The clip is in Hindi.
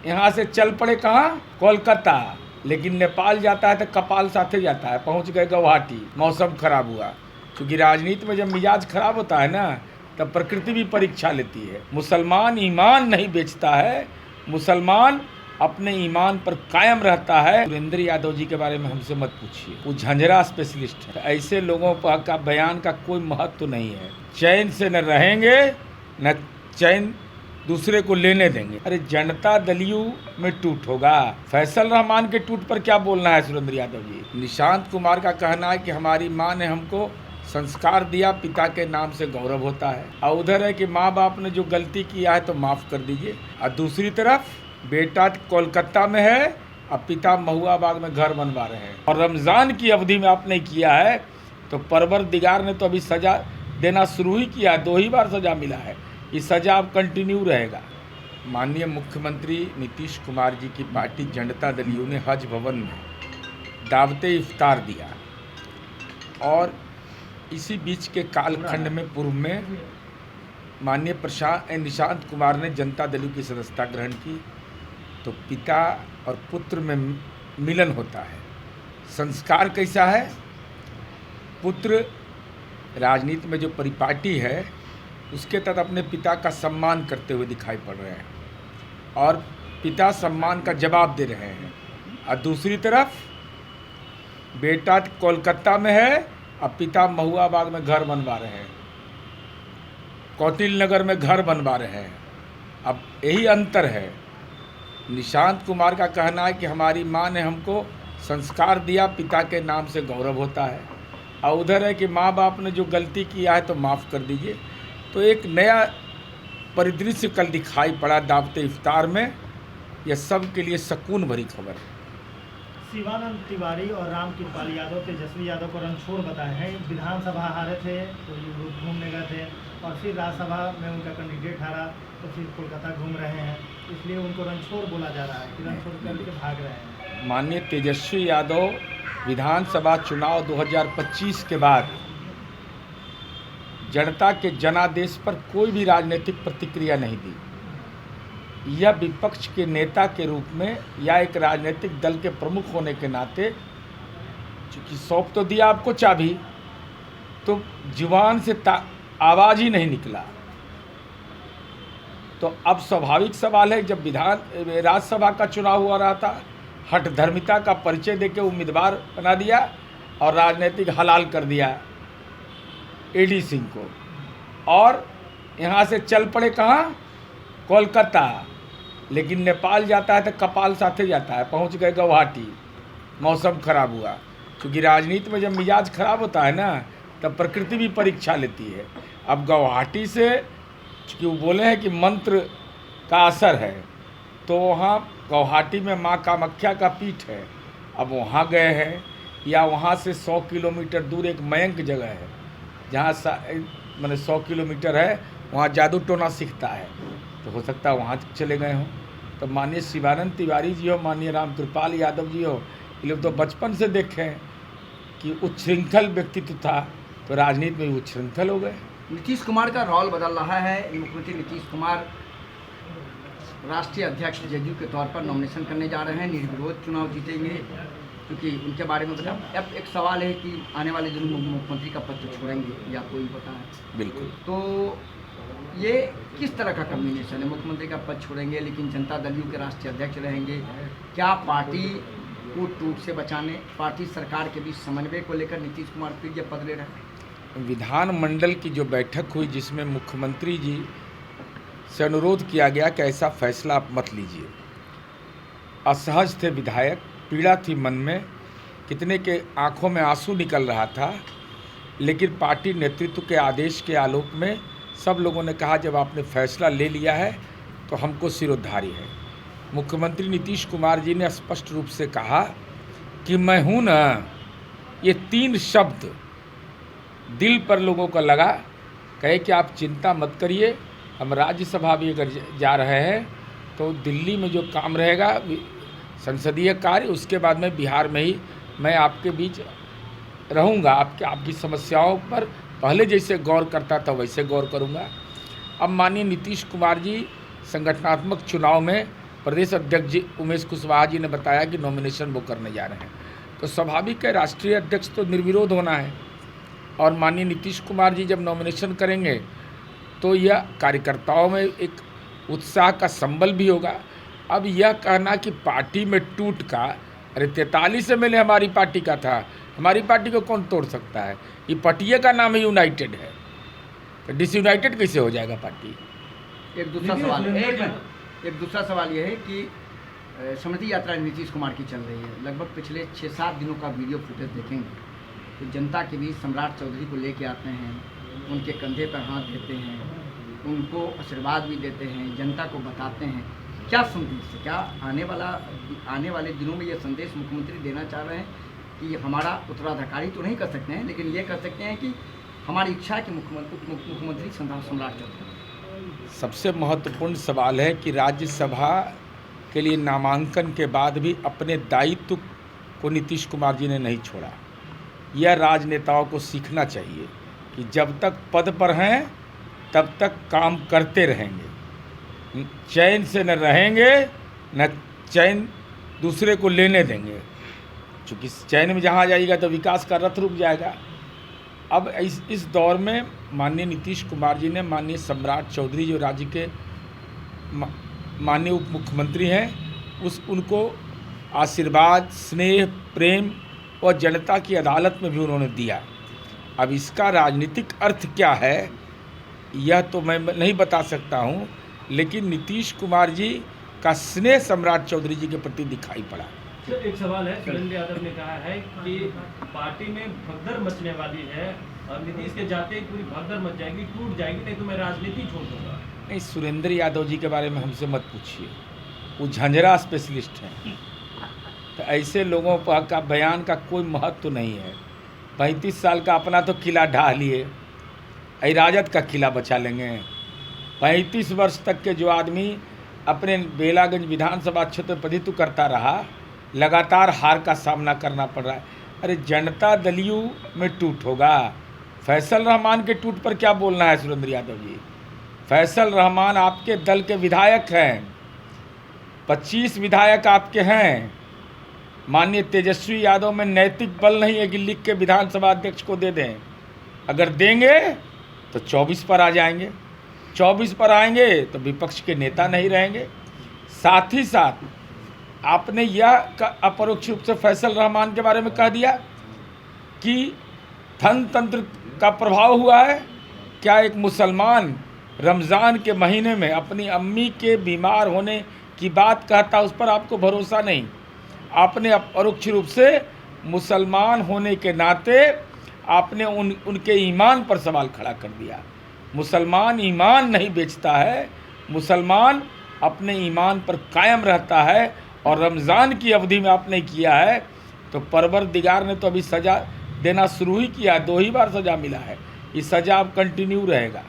यहाँ से चल पड़े कहाँ, कोलकाता, लेकिन नेपाल जाता है तो कपाल साथे जाता है। पहुँच गए गुवाहाटी, मौसम खराब हुआ। क्योंकि राजनीति में जब मिजाज खराब होता है ना, तब प्रकृति भी परीक्षा लेती है। मुसलमान ईमान नहीं बेचता है, मुसलमान अपने ईमान पर कायम रहता है। सुरेंद्र यादव जी के बारे में हमसे मत पूछिए, वो झंझरा स्पेशलिस्ट है। ऐसे लोगों पर का बयान का कोई महत्व तो नहीं है। चैन से न रहेंगे न चैन दूसरे को लेने देंगे। अरे जनता दलियू में टूट होगा, फैसल रहमान के टूट पर क्या बोलना है सुरेंद्र यादव जी। निशांत कुमार का कहना है कि हमारी माँ ने हमको संस्कार दिया, पिता के नाम से गौरव होता है। और उधर है कि माँ बाप ने जो गलती किया है तो माफ़ कर दीजिए। और दूसरी तरफ बेटा कोलकाता में है और पिता महुआबाग में घर बनवा रहे हैं। और रमज़ान की अवधि में आपने किया है तो परवरदिगार ने तो अभी सज़ा देना शुरू ही किया, 2 ही बार सज़ा मिला है। ये सज़ा अब कंटिन्यू रहेगा। माननीय मुख्यमंत्री नीतीश कुमार जी की पार्टी जनता दलियों ने हज भवन में दावते इफ्तार दिया और इसी बीच के कालखंड में पूर्व में माननीय निशांत कुमार ने जनता दल की सदस्यता ग्रहण की। तो पिता और पुत्र में मिलन होता है। संस्कार कैसा है, पुत्र राजनीति में जो परिपाटी है उसके तहत अपने पिता का सम्मान करते हुए दिखाई पड़ रहे हैं और पिता सम्मान का जवाब दे रहे हैं। और दूसरी तरफ बेटा कोलकाता में है और पिता महुआबाग में घर बनवा रहे हैं, कौटिल्य नगर में घर बनवा रहे हैं। अब यही अंतर है। निशांत कुमार का कहना है कि हमारी माँ ने हमको संस्कार दिया, पिता के नाम से गौरव होता है। और उधर है कि माँ बाप ने जो गलती किया है तो माफ़ कर दीजिए। तो एक नया परिदृश्य कल दिखाई पड़ा दावते इफ्तार में। यह सब के लिए सुकून भरी खबर है। शिवानंद तिवारी और रामकृपाल यादव, तेजस्वी यादव को रणछोड़ बताए हैं। विधानसभा हारे थे तो घूमने गए थे और फिर राज्यसभा में उनका कैंडिडेट हारा तो फिर कोलकाता घूम रहे हैं, इसलिए उनको रणछोड़ बोला जा रहा है कि रणछोड़ करके भाग रहे हैं। माननीय तेजस्वी यादव विधानसभा चुनाव 2025 के बाद जनता के जनादेश पर कोई भी राजनीतिक प्रतिक्रिया नहीं दी। यह विपक्ष के नेता के रूप में या एक राजनीतिक दल के प्रमुख होने के नाते, चूँकि सौंप तो दिया आपको चाबी, तो जुबान से आवाज़ ही नहीं निकला। तो अब स्वाभाविक सवाल है, जब राज्यसभा का चुनाव हुआ रहा था, हठधर्मिता का परिचय देके उम्मीदवार बना दिया और राजनीतिक हलाल कर दिया एडी सिंह को। और यहाँ से चल पड़े कहाँ, कोलकाता, लेकिन नेपाल जाता है तो कपाल साथे जाता है। पहुँच गए गुवाहाटी, मौसम खराब हुआ। क्योंकि राजनीति में जब मिजाज खराब होता है ना, तब प्रकृति भी परीक्षा लेती है। अब गुवाहाटी से, क्योंकि वो बोले हैं कि मंत्र का असर है, तो वहाँ गुवाहाटी में माँ कामाख्या का पीठ है। अब वहाँ गए हैं, या वहाँ से 100 किलोमीटर दूर एक मयंक जगह है जहाँ मैंने 100 किलोमीटर है, वहाँ जादू टोना सीखता है, तो हो सकता है वहाँ चले गए हों। तो माननीय शिवानंद तिवारी जी हो, माननीय रामकृपाल यादव जी हो, ये लोग तो बचपन से देखें कि उच्छृंखल व्यक्तित्व था, तो राजनीति में भी उच्छृंखल हो गए। नीतीश कुमार का रोल बदल रहा है। मुख्यमंत्री नीतीश कुमार राष्ट्रीय अध्यक्ष जदयू के तौर पर नॉमिनेशन करने जा रहे हैं, निर्विरोध चुनाव जीतेंगे, क्योंकि उनके बारे में बताया। अब एक सवाल है कि आने वाले दिनों में मुख्यमंत्री का पद छोड़ेंगे या कोई पता है? बिल्कुल। तो ये किस तरह का कम्बिनेशन है? मुख्यमंत्री का पद छोड़ेंगे लेकिन जनता दल के राष्ट्रीय अध्यक्ष रहेंगे। क्या पार्टी को टूट से बचाने, पार्टी सरकार के बीच समन्वय को लेकर नीतीश कुमार फिर ये पद ले रहे हैं? विधानमंडल की जो बैठक हुई, जिसमें मुख्यमंत्री जी से अनुरोध किया गया कि ऐसा फैसला आप मत लीजिए। असहज थे विधायक, पीड़ा थी मन में, कितने के आंखों में आंसू निकल रहा था, लेकिन पार्टी नेतृत्व के आदेश के आलोक में सब लोगों ने कहा जब आपने फैसला ले लिया है तो हमको सिरोधार्य है। मुख्यमंत्री नीतीश कुमार जी ने स्पष्ट रूप से कहा कि मैं हूँ ना, ये 3 शब्द दिल पर लोगों को लगा। कहे कि आप चिंता मत करिए, हम राज्यसभा भी अगर जा रहे हैं तो दिल्ली में जो काम रहेगा संसदीय कार्य, उसके बाद में बिहार में ही मैं आपके बीच रहूँगा। आपकी समस्याओं पर पहले जैसे गौर करता था वैसे गौर करूँगा। अब माननीय नीतीश कुमार जी संगठनात्मक चुनाव में प्रदेश अध्यक्ष जी उमेश कुशवाहा जी ने बताया कि नॉमिनेशन वो करने जा रहे हैं, तो स्वाभाविक है राष्ट्रीय अध्यक्ष तो निर्विरोध होना है। और माननीय नीतीश कुमार जी जब नॉमिनेशन करेंगे तो यह कार्यकर्ताओं में एक उत्साह का संबल भी होगा। अब यह कहना कि पार्टी में टूट का, अरे 43 एमएलए हमारी पार्टी का था, हमारी पार्टी को कौन तोड़ सकता है? ये पार्टी का नाम ही यूनाइटेड है, तो डिसयूनाइटेड कैसे हो जाएगा पार्टी? एक दूसरा सवाल यह है कि समृद्धि यात्रा नीतीश कुमार की चल रही है। लगभग पिछले 6-7 दिनों का वीडियो फुटेज देखेंगे तो जनता के बीच सम्राट चौधरी को लेके आते हैं, उनके कंधे पर हाथ देते हैं, उनको आशीर्वाद भी देते हैं, जनता को बताते हैं। क्या संदेश है? क्या आने वाले दिनों में ये संदेश मुख्यमंत्री देना चाह रहे हैं कि हमारा उत्तराधिकारी तो नहीं कर सकते हैं, लेकिन ये कर सकते हैं कि हमारी इच्छा है कि मुख्यमंत्री सम्राट चौधरी? सबसे महत्वपूर्ण सवाल है कि राज्यसभा के लिए नामांकन के बाद भी अपने दायित्व को नीतीश कुमार जी ने नहीं छोड़ा। यह राजनेताओं को सीखना चाहिए कि जब तक पद पर हैं तब तक काम करते रहेंगे, चैन से न रहेंगे न चैन दूसरे को लेने देंगे, क्योंकि चैन में जहाँ जाएगा तो विकास का रथ रुक जाएगा। अब इस दौर में माननीय नीतीश कुमार जी ने माननीय सम्राट चौधरी जो राज्य के माननीय उप मुख्यमंत्री हैं उनको आशीर्वाद, स्नेह, प्रेम और जनता की अदालत में भी उन्होंने दिया। अब इसका राजनीतिक अर्थ क्या है यह तो मैं नहीं बता सकता हूं, लेकिन नीतीश कुमार जी का स्नेह सम्राट चौधरी जी के प्रति दिखाई पड़ा। सर एक सवाल है, सुरेंद्र यादव ने कहा है कि पार्टी में भगदड़ मचने वाली है और नीतीश के जाते ही पूरी भगदड़ मच जाएगी, टूट जाएगी, नहीं तो मैं राजनीति छोड़ दूंगा। नहीं, सुरेंद्र यादव जी के बारे में हमसे मत पूछिए, वो झंझरा स्पेशलिस्ट हैं। तो ऐसे लोगों पर का बयान का कोई महत्व नहीं है। 35 साल का अपना तो किला ढा लिए, राजद का किला बचा लेंगे। 35 वर्ष तक के जो आदमी अपने बेलागंज विधानसभा क्षेत्र प्रतिनिधित्व करता रहा, लगातार हार का सामना करना पड़ रहा है। अरे जनता दलियों में टूट होगा, फैसल रहमान के टूट पर क्या बोलना है सुरेंद्र यादव जी? फैसल रहमान आपके दल के विधायक हैं, 25 विधायक आपके हैं। माननीय तेजस्वी यादव में नैतिक बल नहीं है कि लिख के विधानसभा अध्यक्ष को दे दें। अगर देंगे तो 24 पर आ जाएंगे, 24 पर आएंगे तो विपक्ष के नेता नहीं रहेंगे। साथ ही साथ आपने यह अपरोक्ष रूप से फैसल रहमान के बारे में कह दिया कि धन तंत्र का प्रभाव हुआ है। क्या एक मुसलमान रमज़ान के महीने में अपनी अम्मी के बीमार होने की बात कहता, उस पर आपको भरोसा नहीं? आपने अपरोक्ष रूप से मुसलमान होने के नाते आपने उनके ईमान पर सवाल खड़ा कर दिया। मुसलमान ईमान नहीं बेचता है, मुसलमान अपने ईमान पर कायम रहता है। और रमज़ान की अवधि में आपने किया है तो परवरदिगार ने तो अभी सज़ा देना शुरू ही किया, 2 ही बार सज़ा मिला है, ये सज़ा अब कंटिन्यू रहेगा।